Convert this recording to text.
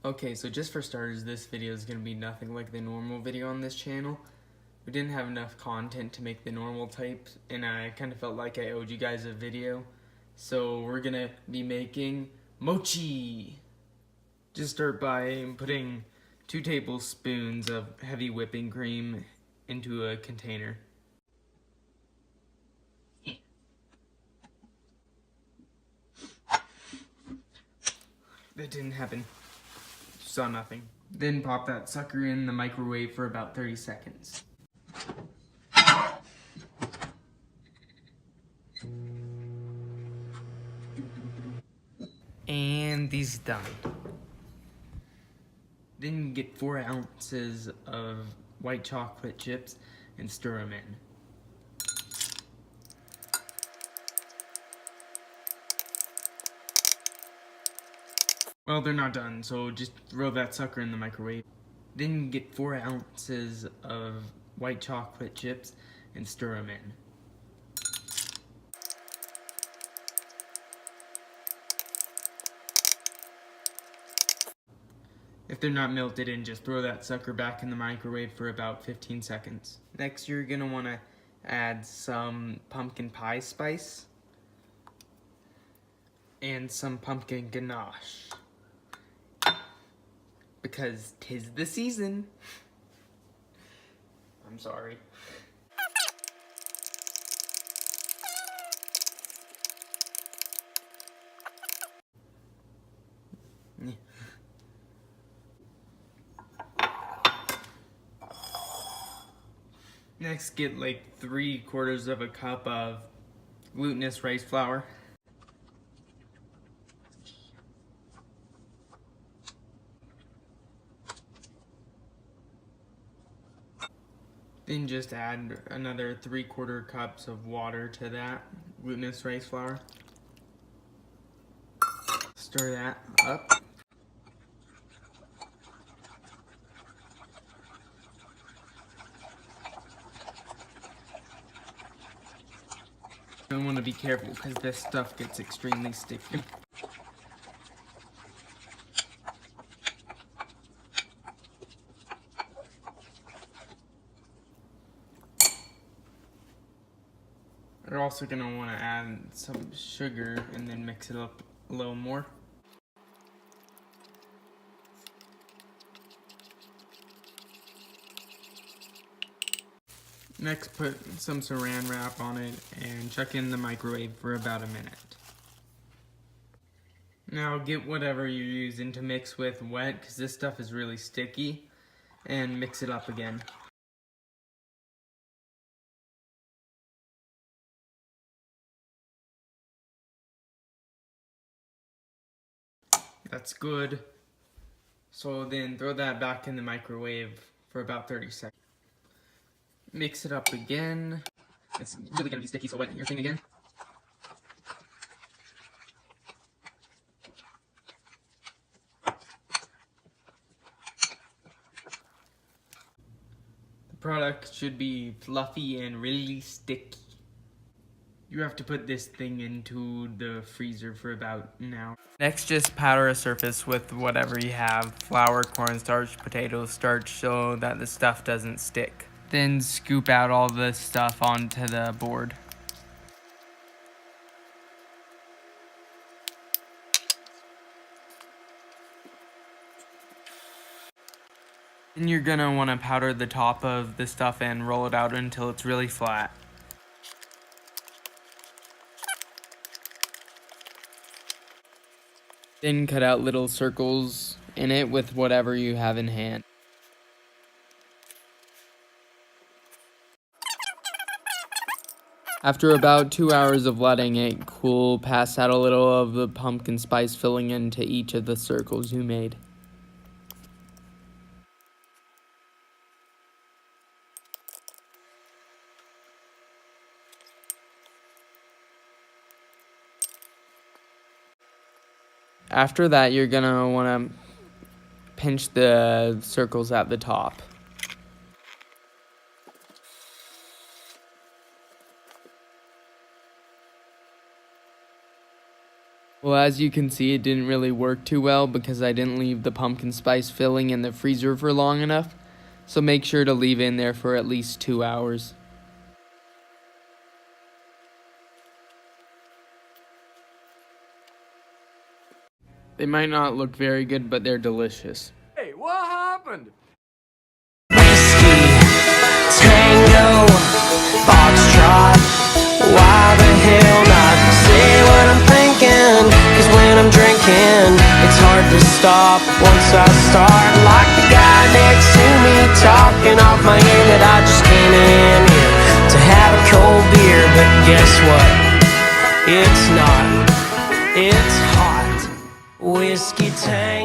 Okay, so just for starters, this video is going to be nothing like the normal video on this channel. We didn't have enough content to make the normal type, and I kind of felt like I owed you guys a video. So we're going to be making Mochi! Just start by putting 2 tablespoons of heavy whipping cream into a container. That didn't happen. Saw nothing. Then pop that sucker in the microwave for about 30 seconds. And these done. Then get 4 ounces of white chocolate chips and stir them in. Well, they're not done, so just throw that sucker in the microwave. Then get 4 ounces of white chocolate chips and stir them in. If they're not melted in, just throw that sucker back in the microwave for about 15 seconds. Next, you're gonna wanna add some pumpkin pie spice and some pumpkin ganache, because 'tis the season. I'm sorry. Next, get like 3/4 of a cup of glutinous rice flour. Then just add another 3/4 cups of water to that glutinous rice flour. Stir that up. I want to be careful because this stuff gets extremely sticky. You're also going to want to add some sugar and then mix it up a little more. Next, put some saran wrap on it and chuck in the microwave for about a minute. Now get whatever you're using to mix with wet, because this stuff is really sticky, and mix it up again. That's good. So then throw that back in the microwave for about 30 seconds. Mix it up again. It's really gonna be sticky, so wet your thing again. The product should be fluffy and really sticky. You have to put this thing into the freezer for about an hour. Next, just powder a surface with whatever you have. Flour, cornstarch, potato starch, so that the stuff doesn't stick. Then scoop out all the stuff onto the board. Then you're gonna wanna powder the top of the stuff and roll it out until it's really flat. Then cut out little circles in it with whatever you have in hand. After about 2 hours of letting it cool, pass out a little of the pumpkin spice filling into each of the circles you made. After that, you're gonna wanna pinch the circles at the top. Well, as you can see, it didn't really work too well because I didn't leave the pumpkin spice filling in the freezer for long enough. So make sure to leave it in there for at least 2 hours. They might not look very good, but they're delicious. Hey, what happened? Whiskey, tango, foxtrot. Why the hell not say what I'm thinking? Cause when I'm drinking, it's hard to stop once I start. Like the guy next to me talking off my ear that I just came in here to have a cold beer. But guess what? It's not. It's hot. Whiskey tango.